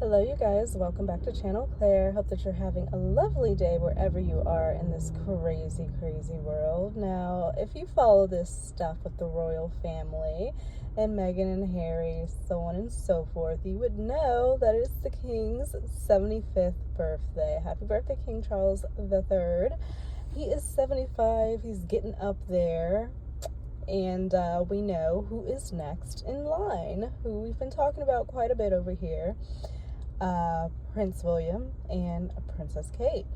Hello you guys, welcome back to Channel Claire. Hope that you're having a lovely day wherever you are in this crazy world. Now, if you follow this stuff with the royal family and Meghan and Harry, so on and so forth, you would know that it's the King's 75th birthday. Happy birthday, King Charles III. He is 75, he's getting up there. And we know who is next in line, who we've been talking about quite a bit over here. Prince William and Princess Kate.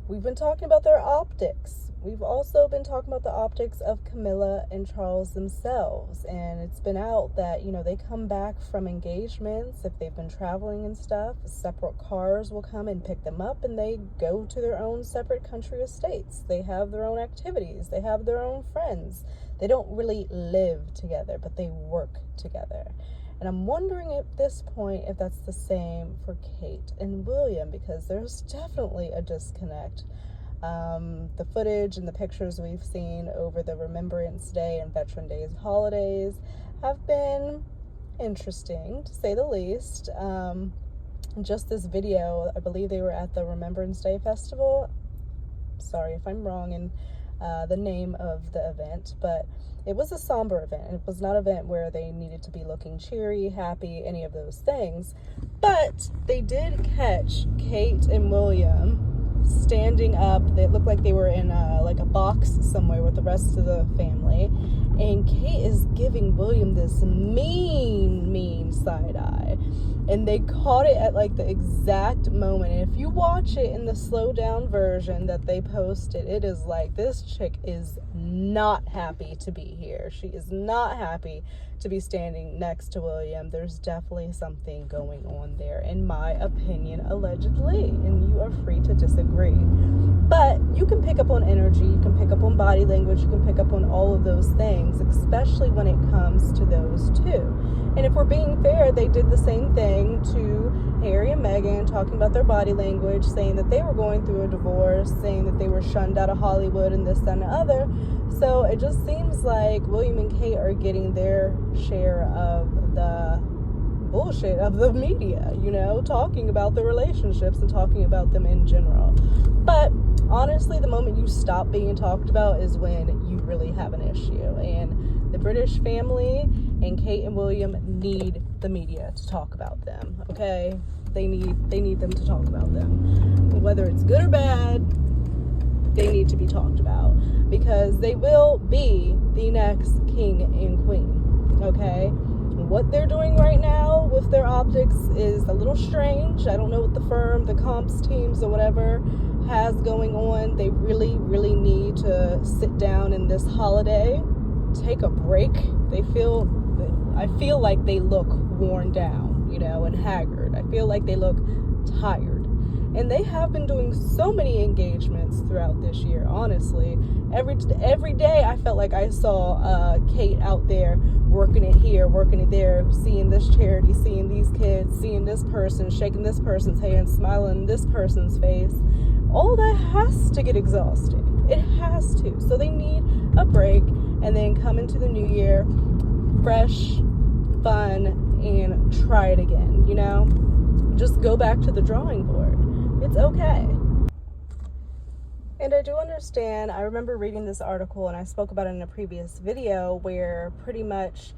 We've been talking about their optics. We've also been talking about the optics of Camilla and Charles themselves. And it's been out that, they come back from engagements, if they've been traveling and stuff, separate cars will come and pick them up and they go to their own separate country estates. They have their own activities. They have their own friends. They don't really live together, but they work together. And I'm wondering at this point if that's the same for Kate and William, because there's definitely a disconnect. The footage and the pictures we've seen over the Remembrance Day and Veteran Days holidays have been interesting, to say the least. Just this video, I believe they were at the Remembrance Day Festival. Sorry if I'm wrong in the name of the event, but it was a somber event. It was not an event where they needed to be looking cheery, happy, any of those things. But they did catch Kate and William standing up. They looked like they were in like a box somewhere with the rest of the family. And Kate is giving William this mean side eye. And they caught it at like the exact moment. And if you watch it in the slow down version that they posted, it is like, this chick is not happy to be here. She is not happy to be standing next to William. There's definitely something going on there, in my opinion, allegedly. And you are free to disagree. But you can pick up on energy, you can pick up on body language, you can pick up on all of those things, especially when it comes to those two. And if we're being fair, they did the same thing to Harry and Meghan, talking about their body language, saying that they were going through a divorce, saying that they were shunned out of Hollywood and this, that, and the other. So it just seems like William and Kate are getting their share of the bullshit of the media, talking about the relationships and talking about them in general. But honestly, the moment you stop being talked about is when you really have an issue. And the British family and Kate and William need the media to talk about them, okay? They need them to talk about them. Whether it's good or bad, they need to be talked about, because they will be the next king and queen, okay? What they're doing right now with their optics is a little strange. I don't know what the firm, the comps teams or whatever has going on. They really need to sit down in this holiday, take a break. I feel like they look worn down, and haggard. I feel like they look tired. And they have been doing so many engagements throughout this year, honestly. Every day I felt like I saw Kate out there working it here, working it there, seeing this charity, seeing these kids, seeing this person, shaking this person's hand, smiling in this person's face. All that has to get exhausting. It has to. So they need a break and then come into the new year fresh, fun, and try it again, Just go back to the drawing board. It's okay. And I do understand, I remember reading this article, and I spoke about it in a previous video, where pretty much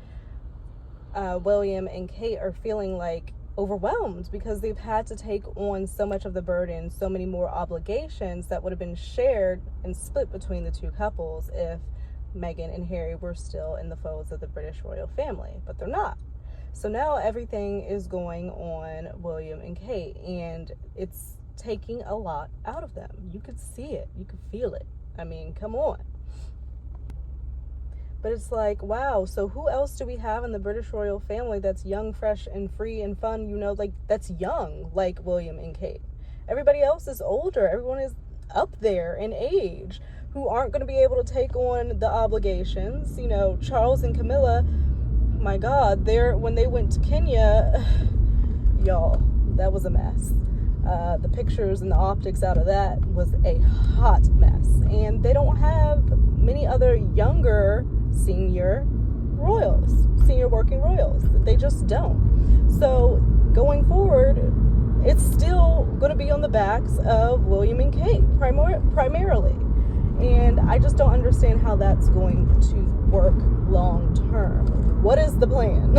William and Kate are feeling like overwhelmed because they've had to take on so much of the burden, so many more obligations that would have been shared and split between the two couples if Meghan and Harry were still in the folds of the British royal family, but they're not. So now everything is going on William and Kate, and it's taking a lot out of them. You could see it. You could feel it. I mean, come on. But it's like, wow, so who else do we have in the British royal family that's young, fresh, and free and fun, that's young, like William and Kate? Everybody else is older. Everyone is up there in age who aren't going to be able to take on the obligations. Charles and Camilla, my God, when they went to Kenya, y'all, that was a mess. The pictures and the optics out of that was a hot mess. And they don't have many other younger senior working royals. They just don't. So going forward, the backs of William and Kate primarily. And I just don't understand how that's going to work long term. What is the plan?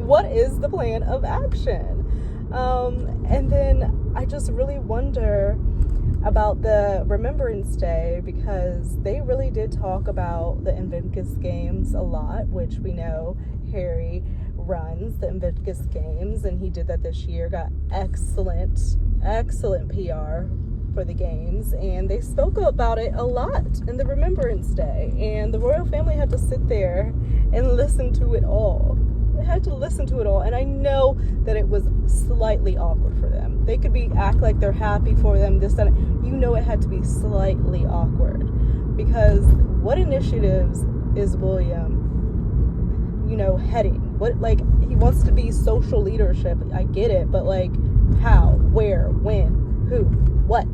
What is the plan of action? And then I just really wonder about the Remembrance Day, because they really did talk about the Invictus Games a lot, which we know Harry runs the Invictus Games, and he did that this year, got excellent PR for the games, and they spoke about it a lot in the Remembrance Day, and the royal family had to sit there and listen to it all. They had to listen to it all, and I know that it was slightly awkward for them. They could act like they're happy for them, this, that, you know, it had to be slightly awkward, because what initiatives is William, you know, heading? What, like, he wants to be social leadership, I get it, but like, how, where, when, who, what?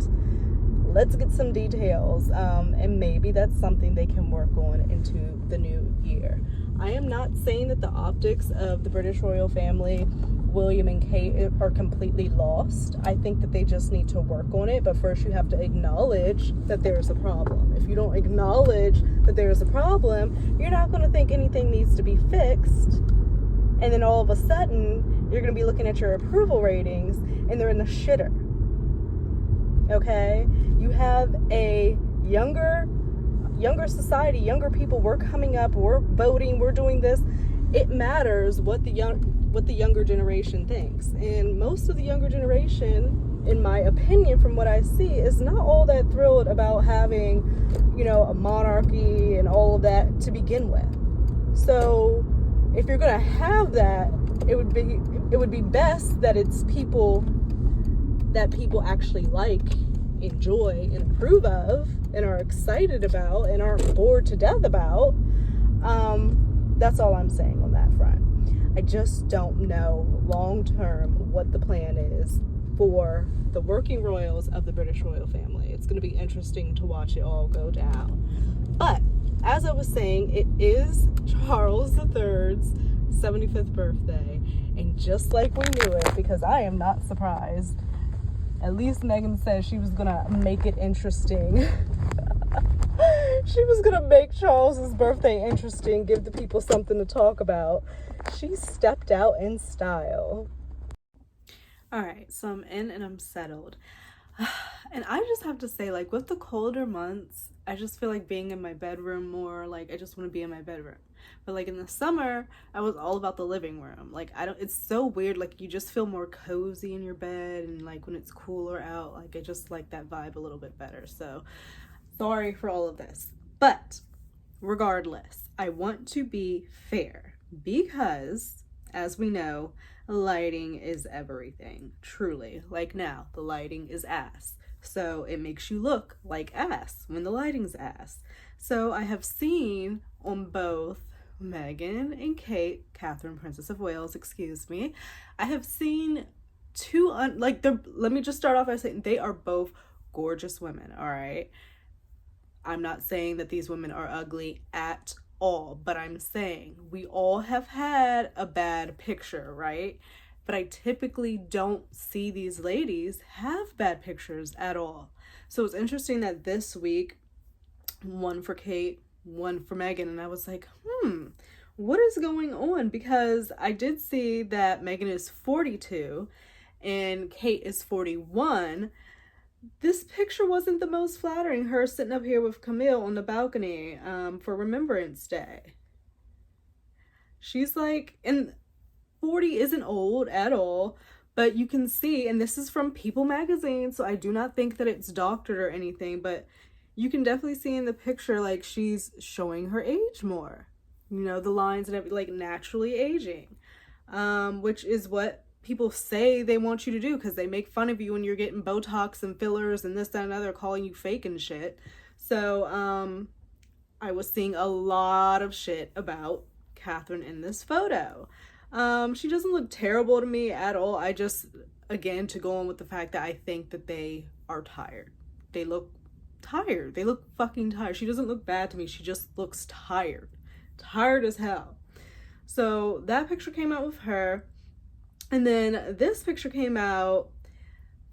Let's get some details, and maybe that's something they can work on into the new year. I am not saying that the optics of the British royal family, William and Kate, are completely lost. I think that they just need to work on it, but first you have to acknowledge that there's a problem. If you don't acknowledge that there's a problem, you're not going to think anything needs to be fixed, and then all of a sudden you're going to be looking at your approval ratings and they're in the shitter. Okay? You have a younger society, younger people. We're coming up, we're voting, we're doing this. It matters what the younger generation thinks. And most of the younger generation, in my opinion, from what I see, is not all that thrilled about having, you know, a monarchy and all of that to begin with. So if you're going to have that, it would be best that it's people that people actually like, enjoy, and approve of, and are excited about, and aren't bored to death about. That's all I'm saying on that front. I just don't know long term what the plan is for the working royals of the British royal family. It's going to be interesting to watch it all go down. But as I was saying, it is Charles III's 75th birthday, and just like we knew it, because I am not surprised. At least Meghan said she was gonna make it interesting. She was gonna make Charles's birthday interesting, give the people something to talk about. She stepped out in style. All right, so I'm in and I'm settled. And I just have to say, like, with the colder months, I just feel like being in my bedroom more. Like, I just want to be in my bedroom. But like in the summer, I was all about the living room. Like, it's so weird. Like, you just feel more cozy in your bed, and like when it's cooler out, like I just like that vibe a little bit better. So sorry for all of this. But regardless, I want to be fair, because as we know, lighting is everything. Truly. Like now, the lighting is ass. So it makes you look like ass when the lighting's ass. So I have seen on both Meghan and Kate, Catherine, Princess of Wales, excuse me, I have seen let me just start off by saying they are both gorgeous women, all right? I'm not saying that these women are ugly at all, but I'm saying we all have had a bad picture, right? But I typically don't see these ladies have bad pictures at all. So it's interesting that this week, one for Kate, one for Meghan, and I was like, what is going on? Because I did see that Meghan is 42 and Kate is 41. This picture wasn't the most flattering, her sitting up here with Camille on the balcony for Remembrance Day. She's like, and 40 isn't old at all, but you can see, and this is from People magazine, so I do not think that it's doctored or anything, but you can definitely see in the picture, like, she's showing her age more. You know, the lines and everything, like, naturally aging, which is what people say they want you to do, because they make fun of you when you're getting Botox and fillers and this, that, and other, calling you fake and shit. So I was seeing a lot of shit about Catherine in this photo. She doesn't look terrible to me at all. I just, again, to go on with the fact that I think that they are tired. They look tired. They look fucking tired. She doesn't look bad to me. She just looks tired. Tired as hell. So that picture came out with her. And then this picture came out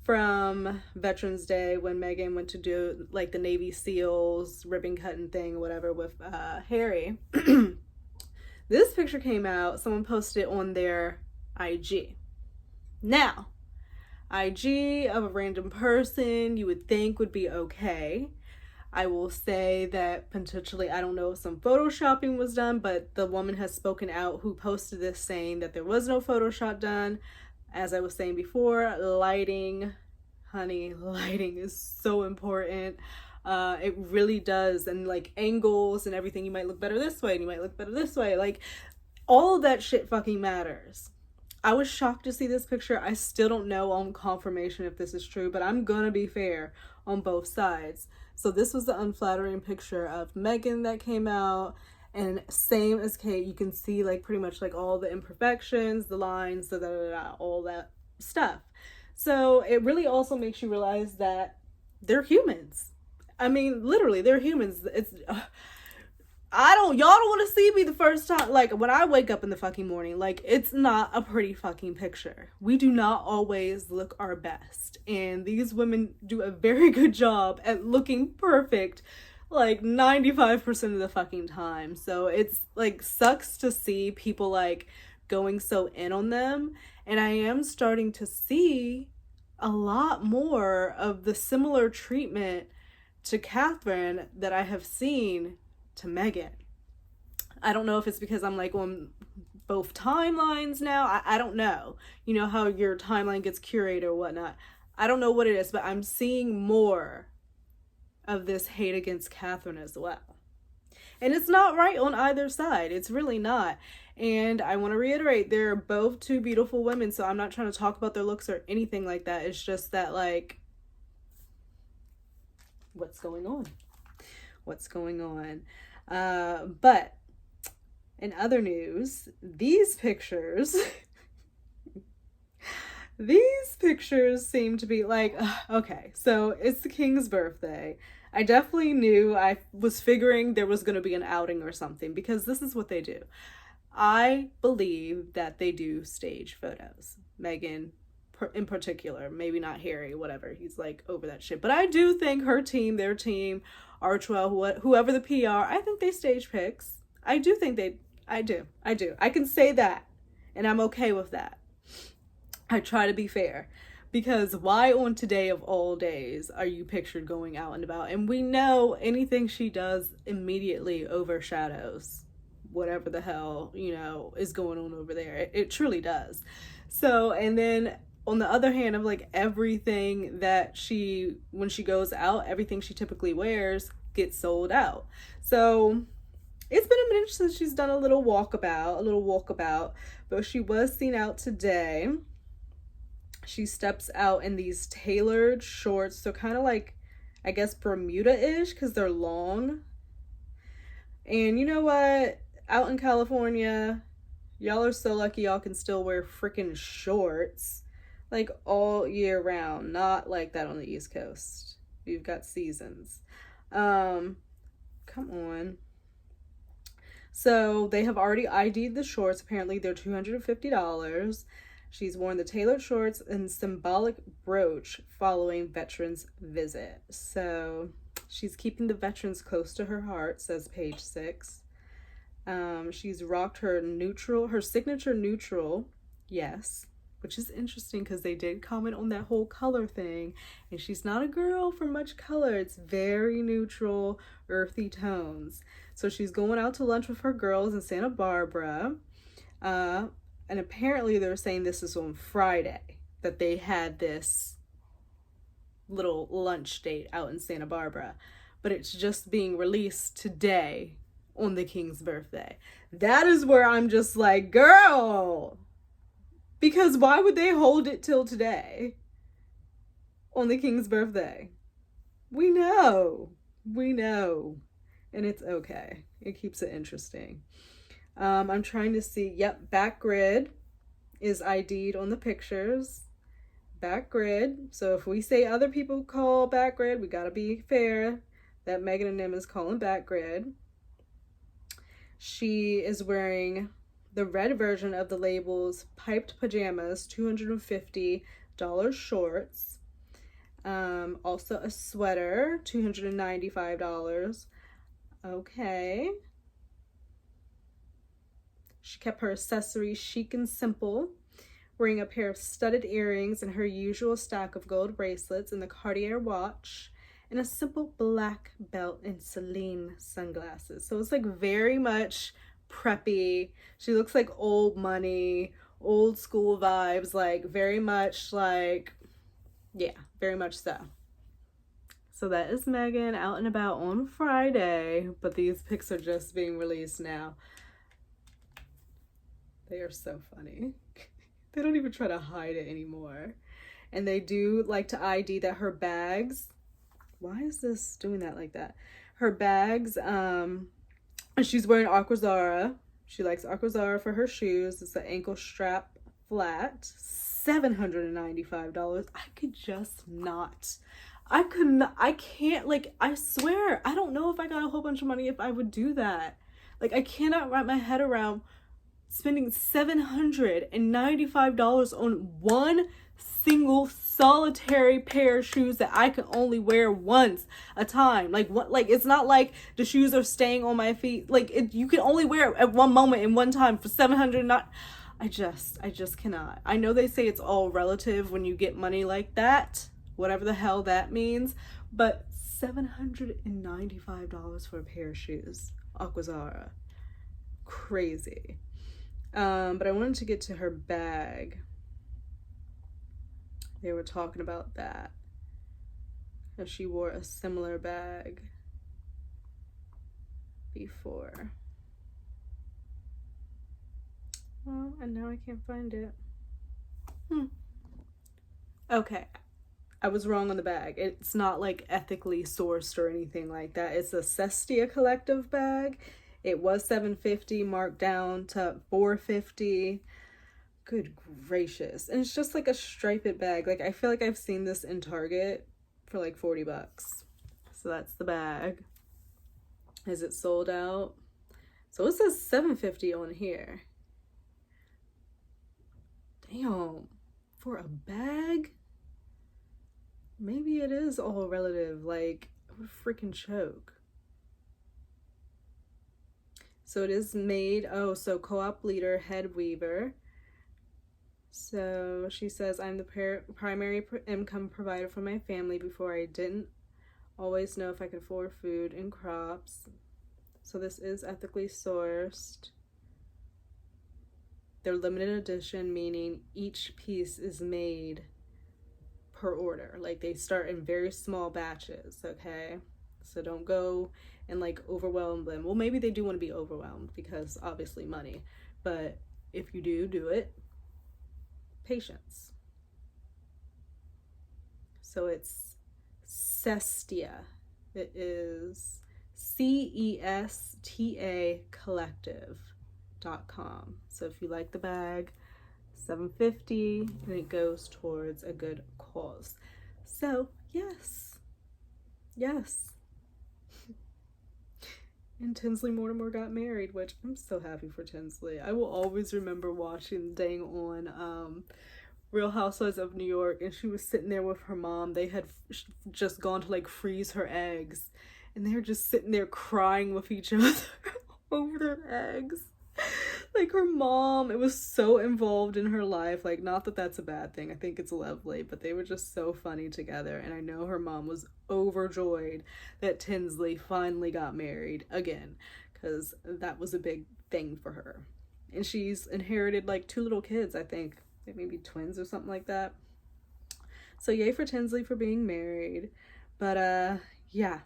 from Veterans Day when Meghan went to do like the Navy SEALs ribbon cutting thing or whatever with Harry. This picture came out, someone posted it on their IG. Now, IG of a random person you would think would be okay. I will say that potentially, I don't know if some photoshopping was done, but the woman has spoken out who posted this saying that there was no Photoshop done. As I was saying before, lighting, honey, lighting is so important. It really does. And like angles and everything, you might look better this way and you might look better this way. Like all of that shit fucking matters. I was shocked to see this picture. I still don't know on confirmation if this is true, but I'm gonna be fair on both sides. So this was the unflattering picture of Meghan that came out, and same as Kate, you can see like pretty much like all the imperfections, the lines, all that stuff. So it really also makes you realize that they're humans. I mean, literally, they're humans. Y'all don't want to see me the first time. Like, when I wake up in the fucking morning, like, it's not a pretty fucking picture. We do not always look our best. And these women do a very good job at looking perfect, like, 95% of the fucking time. So it's, like, sucks to see people, like, going so in on them. And I am starting to see a lot more of the similar treatment to Catherine that I have seen to Meghan. I don't know if it's because I'm like on both timelines now. I don't know. You know how your timeline gets curated or whatnot. I don't know what it is, but I'm seeing more of this hate against Catherine as well. And it's not right on either side. It's really not. And I want to reiterate, they're both two beautiful women, so I'm not trying to talk about their looks or anything like that. It's just that, like, what's going on? What's going on? But in other news, these pictures seem to be like, okay, so it's the king's birthday. I definitely knew, I was figuring there was going to be an outing or something, because this is what they do. I believe that they do stage photos. Meghan in particular, maybe not Harry, whatever, he's like over that shit. But I do think her team, their team, Archwell, whoever the PR, I think they stage pics. I do. I can say that, and I'm okay with that. I try to be fair, because why on today of all days are you pictured going out and about? And we know anything she does immediately overshadows whatever the hell, you know, is going on over there. It truly does. So, and then on the other hand, of like everything that when she goes out, everything she typically wears gets sold out. So it's been a minute since she's done a little walkabout, but she was seen out today. She steps out in these tailored shorts, so kind of like, I guess, Bermuda-ish, because they're long. And you know what? Out in California, y'all are so lucky y'all can still wear freaking shorts, like, all year round. Not like that on the East Coast. We've got seasons. Come on. So they have already ID'd the shorts. Apparently they're $250. She's worn the tailored shorts and symbolic brooch following veterans visit. So she's keeping the veterans close to her heart, says page 6. She's rocked her signature neutral, yes, which is interesting because they did comment on that whole color thing, and she's not a girl for much color. It's very neutral, earthy tones. So she's going out to lunch with her girls in Santa Barbara, and apparently they're saying this is on Friday that they had this little lunch date out in Santa Barbara, but it's just being released today on the king's birthday. That is where I'm just like, girl, because why would they hold it till today on the king's birthday? We know, and it's okay. It keeps it interesting. I'm trying to see, yep, back grid is ID'd on the pictures. Back grid. So if we say other people call back grid, we gotta be fair that Meghan and them is calling back grid. She is wearing the red version of the label's piped pajamas, $250 shorts. Also a sweater, $295. Okay. She kept her accessories chic and simple, wearing a pair of studded earrings and her usual stack of gold bracelets and the Cartier watch, and a simple black belt and Celine sunglasses. So it's like very much preppy. She looks like old money, old school vibes, like very much like, yeah, very much so. So that is Meghan out and about on Friday, but these pics are just being released now. They are so funny. They don't even try to hide it anymore. And they do like to ID that her bags, why is this doing that like that? Her bags, she's wearing Aquazzara. She likes Aquazzara for her shoes. It's an ankle strap flat, $795. I could just not. I could not, I can't, like, I swear, I don't know if I got a whole bunch of money if I would do that. Like, I cannot wrap my head around spending $795 on one single solitary pair of shoes that I can only wear once a time. Like, what, like, it's not like the shoes are staying on my feet. Like, you can only wear it at one moment and one time for 700. Not, I just cannot. I know they say it's all relative when you get money like that, whatever the hell that means, but $795 for a pair of shoes, Aquazzara, crazy. But I wanted to get to her bag. They were talking about that, because she wore a similar bag before. Well, and now I can't find it. Okay, I was wrong on the bag. It's not like ethically sourced or anything like that. It's a Cestia Collective bag. It was $750, marked down to $450. Good gracious. And it's just like a striped bag. Like, I feel like I've seen this in Target for like $40. So that's the bag. Is it sold out? So it says $750 on here. Damn. For a bag? Maybe it is all relative. Like, I would freaking choke. So it is made, so co-op leader, head weaver. So she says, I'm the primary income provider for my family. Before I didn't always know if I could afford food and crops. So this is ethically sourced. They're limited edition, meaning each piece is made per order. Like, they start in very small batches, okay? So don't go and like overwhelm them. Well, maybe they do want to be overwhelmed because obviously money, but if you do it, patience. So it's Cestia. It is CESTA collective.com. So if you like the bag, $750, and it goes towards a good cause. So yes. And Tinsley Mortimer got married, which I'm so happy for Tinsley. I will always remember watching the dang on Real Housewives of New York, and she was sitting there with her mom. They had just gone to like freeze her eggs, and they were just sitting there crying with each other over their eggs. Like, her mom, it was so involved in her life. Like, not that that's a bad thing, I think it's lovely, but they were just so funny together. And I know her mom was overjoyed that Tinsley finally got married again, because that was a big thing for her. And she's inherited like 2 little kids, I think maybe twins or something like that. So yay for Tinsley for being married. But yeah,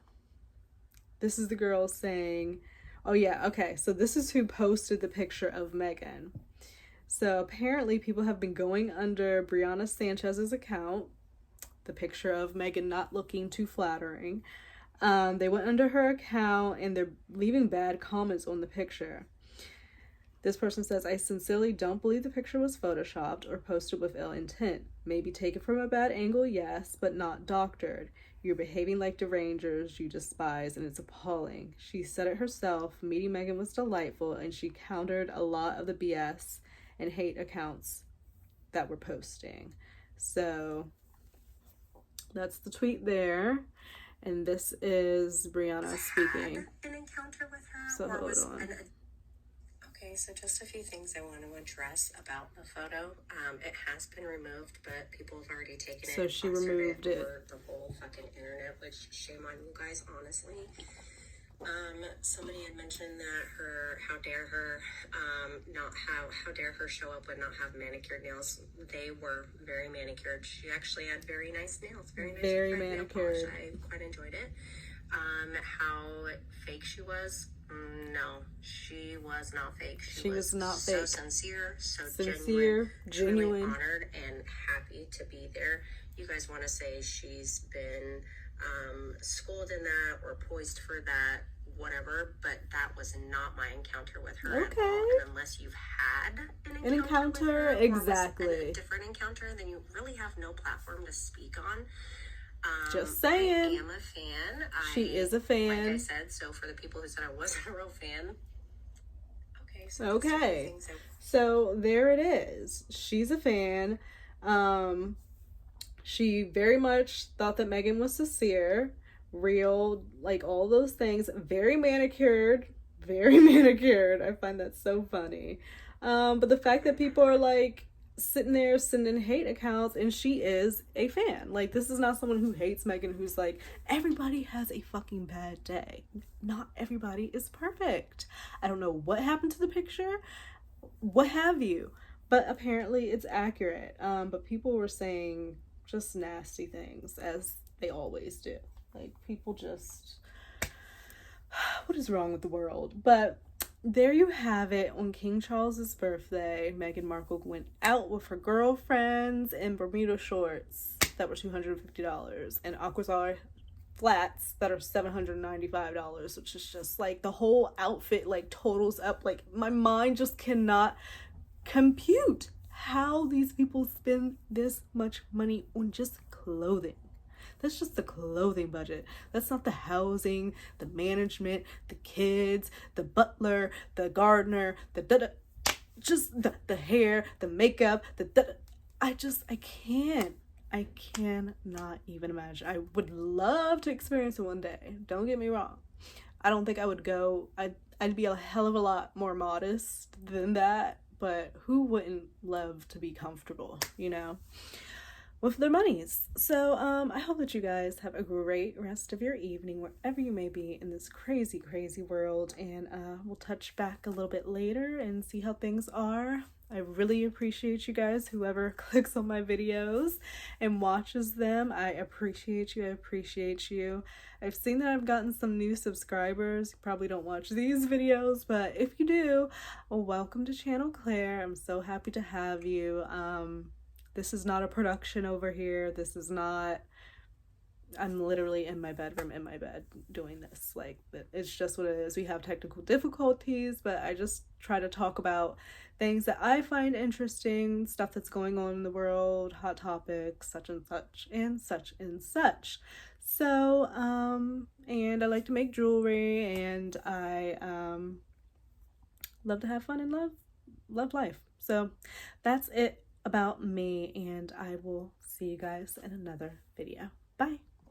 this is the girl saying, oh yeah, okay, so this is who posted the picture of Meghan. So apparently people have been going under Brianna Sanchez's account, the picture of Meghan not looking too flattering. They went under her account and they're leaving bad comments on the picture. This person says, I sincerely don't believe the picture was photoshopped or posted with ill intent. Maybe taken from a bad angle, yes, but not doctored. You're behaving like derangers you despise, and it's appalling. She said it herself. Meeting Meghan was delightful, and she countered a lot of the BS and hate accounts that were posting. So, That's the tweet there. And this is Brianna speaking. An encounter with her. So hold on. Okay, so just a few things I want to address about the photo. It has been removed, but people have already taken it. So she removed it. For the whole fucking internet, which shame on you guys, honestly. Somebody had mentioned that how dare her show up and not have manicured nails. They were very manicured. She actually had very nice nails, very manicured. I quite enjoyed it. How fake she was. No, she was not fake. She was not fake. So sincere, genuine, truly honored and happy to be there. You guys want to say she's been schooled in that or poised for that, whatever, but that was not my encounter with her at all. And unless you've had an encounter with her, exactly, a different encounter, then you really have no platform to speak on. Just saying. I am a fan. She is a fan. Like I said, so for the people who said I wasn't a real fan. Okay. So there it is. She's a fan. She very much thought that Meghan was sincere, real, like all those things. Very manicured. Very manicured. I find that so funny. But the fact that people are like sitting there sending hate accounts, and she is a fan. Like, this is not someone who hates Meghan, who's like, everybody has a fucking bad day. Not everybody is perfect. I don't know what happened to the picture, what have you, but apparently it's accurate. But people were saying just nasty things, as they always do. Like, people just, what is wrong with the world? But there you have it. On King Charles's birthday, Meghan Markle went out with her girlfriends in Bermuda shorts that were $250 and Aquazar flats that are $795, which is just like the whole outfit like totals up. Like, my mind just cannot compute how these people spend this much money on just clothing. That's just the clothing budget. That's not the housing, the management, the kids, the butler, the gardener, just the hair, the makeup, I cannot even imagine. I would love to experience it one day. Don't get me wrong. I don't think I would go. I'd be a hell of a lot more modest than that, but who wouldn't love to be comfortable, you know, with their monies? So I hope that you guys have a great rest of your evening wherever you may be in this crazy world, and we'll touch back a little bit later and see how things are. I really appreciate you guys, whoever clicks on my videos and watches them. I appreciate you. I've seen that I've gotten some new subscribers. You probably don't watch these videos, but if you do, well, welcome to Channel Claire. I'm so happy to have you. This is not a production over here. This is not, I'm literally in my bedroom, in my bed, doing this. Like, it's just what it is. We have technical difficulties, but I just try to talk about things that I find interesting, stuff that's going on in the world, hot topics, such and such, and such and such. So, and I like to make jewelry, and I love to have fun and love life. So that's it about me, and I will see you guys in another video. Bye.